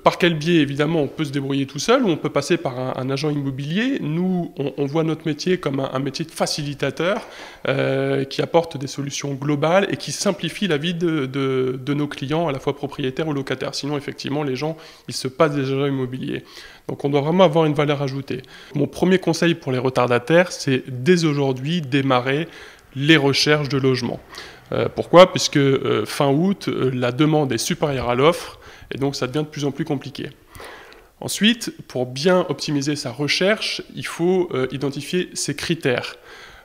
Par quel biais? Évidemment, on peut se débrouiller tout seul ou on peut passer par un agent immobilier. Nous, on voit notre métier comme un métier de facilitateur qui apporte des solutions globales et qui simplifie la vie de nos clients, à la fois propriétaires ou locataires. Sinon, effectivement, les gens, ils se passent des agents immobiliers. Donc on doit vraiment avoir une valeur ajoutée. Mon premier conseil pour les retardataires, c'est dès aujourd'hui démarrer les recherches de logement. Pourquoi? Puisque fin août, la demande est supérieure à l'offre et donc ça devient de plus en plus compliqué. Ensuite, pour bien optimiser sa recherche, il faut identifier ses critères.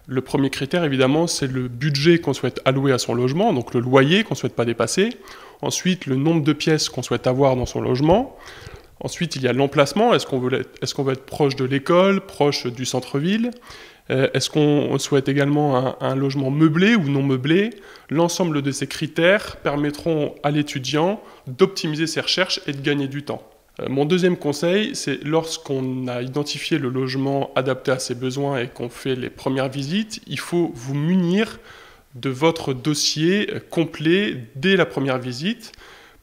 Le premier critère, évidemment, c'est le budget qu'on souhaite allouer à son logement, donc le loyer qu'on ne souhaite pas dépasser. Ensuite, le nombre de pièces qu'on souhaite avoir dans son logement. Ensuite, il y a l'emplacement. Est-ce qu'on veut être proche de l'école, proche du centre-ville? Est-ce qu'on souhaite également un logement meublé ou non meublé? L'ensemble de ces critères permettront à l'étudiant d'optimiser ses recherches et de gagner du temps. Mon deuxième conseil, c'est lorsqu'on a identifié le logement adapté à ses besoins et qu'on fait les premières visites, il faut vous munir de votre dossier complet dès la première visite.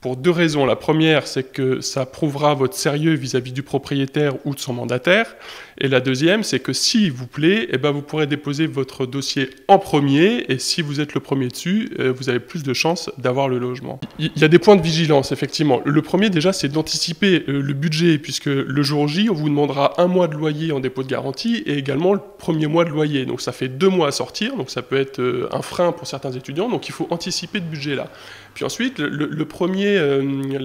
Pour deux raisons. La première, c'est que ça prouvera votre sérieux vis-à-vis du propriétaire ou de son mandataire. Et la deuxième, c'est que s'il vous plaît, vous pourrez déposer votre dossier en premier. Et si vous êtes le premier dessus, vous avez plus de chances d'avoir le logement. Il y a des points de vigilance, effectivement. Le premier, déjà, c'est d'anticiper le budget, puisque le jour J, on vous demandera 1 mois de loyer en dépôt de garantie et également le premier mois de loyer. Donc ça fait 2 mois à sortir. Donc ça peut être un frein pour certains étudiants. Donc il faut anticiper ce budget-là. Puis ensuite, la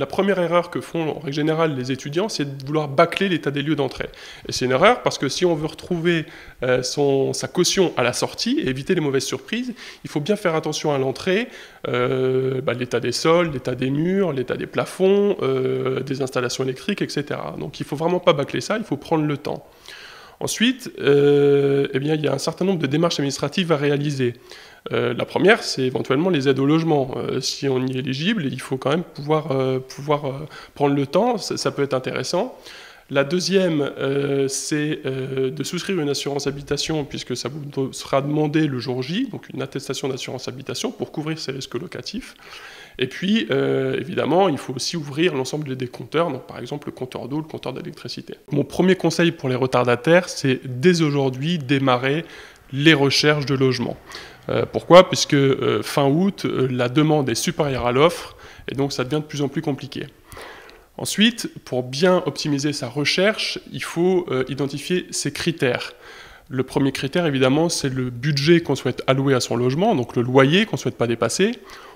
première erreur que font en règle générale les étudiants, c'est de vouloir bâcler l'état des lieux d'entrée. Et c'est une erreur parce que si on veut retrouver sa caution à la sortie et éviter les mauvaises surprises, il faut bien faire attention à l'entrée, l'état des sols, l'état des murs, l'état des plafonds, des installations électriques, etc. Donc il ne faut vraiment pas bâcler ça, il faut prendre le temps. Ensuite, il y a un certain nombre de démarches administratives à réaliser. La première, c'est éventuellement les aides au logement. Si on y est éligible, il faut quand même pouvoir prendre le temps, ça peut être intéressant. La deuxième, c'est de souscrire une assurance habitation, puisque ça vous sera demandé le jour J, donc une attestation d'assurance habitation pour couvrir ces risques locatifs. Et puis, évidemment, il faut aussi ouvrir l'ensemble des compteurs, donc par exemple le compteur d'eau, le compteur d'électricité. Mon premier conseil pour les retardataires, c'est dès aujourd'hui démarrer les recherches de logement. Pourquoi? Puisque fin août, la demande est supérieure à l'offre et donc ça devient de plus en plus compliqué. Ensuite, pour bien optimiser sa recherche, il faut identifier ses critères. Le premier critère, évidemment, c'est le budget qu'on souhaite allouer à son logement, donc le loyer qu'on ne souhaite pas dépasser.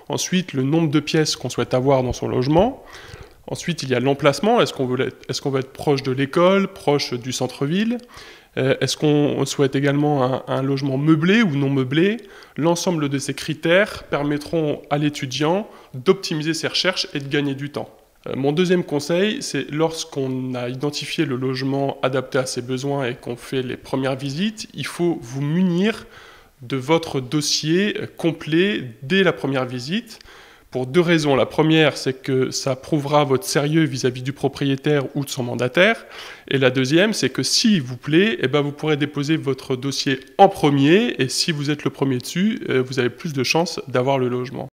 Ensuite, le nombre de pièces qu'on souhaite avoir dans son logement. Ensuite, il y a l'emplacement. Est-ce qu'on veut être proche de l'école, proche du centre-ville? Est-ce qu'on souhaite également un logement meublé ou non meublé? L'ensemble de ces critères permettront à l'étudiant d'optimiser ses recherches et de gagner du temps. Mon deuxième conseil, c'est lorsqu'on a identifié le logement adapté à ses besoins et qu'on fait les premières visites, il faut vous munir de votre dossier complet dès la première visite. Pour deux raisons. La première, c'est que ça prouvera votre sérieux vis-à-vis du propriétaire ou de son mandataire. Et la deuxième, c'est que s'il vous plaît, vous pourrez déposer votre dossier en premier. Et si vous êtes le premier dessus, vous avez plus de chances d'avoir le logement.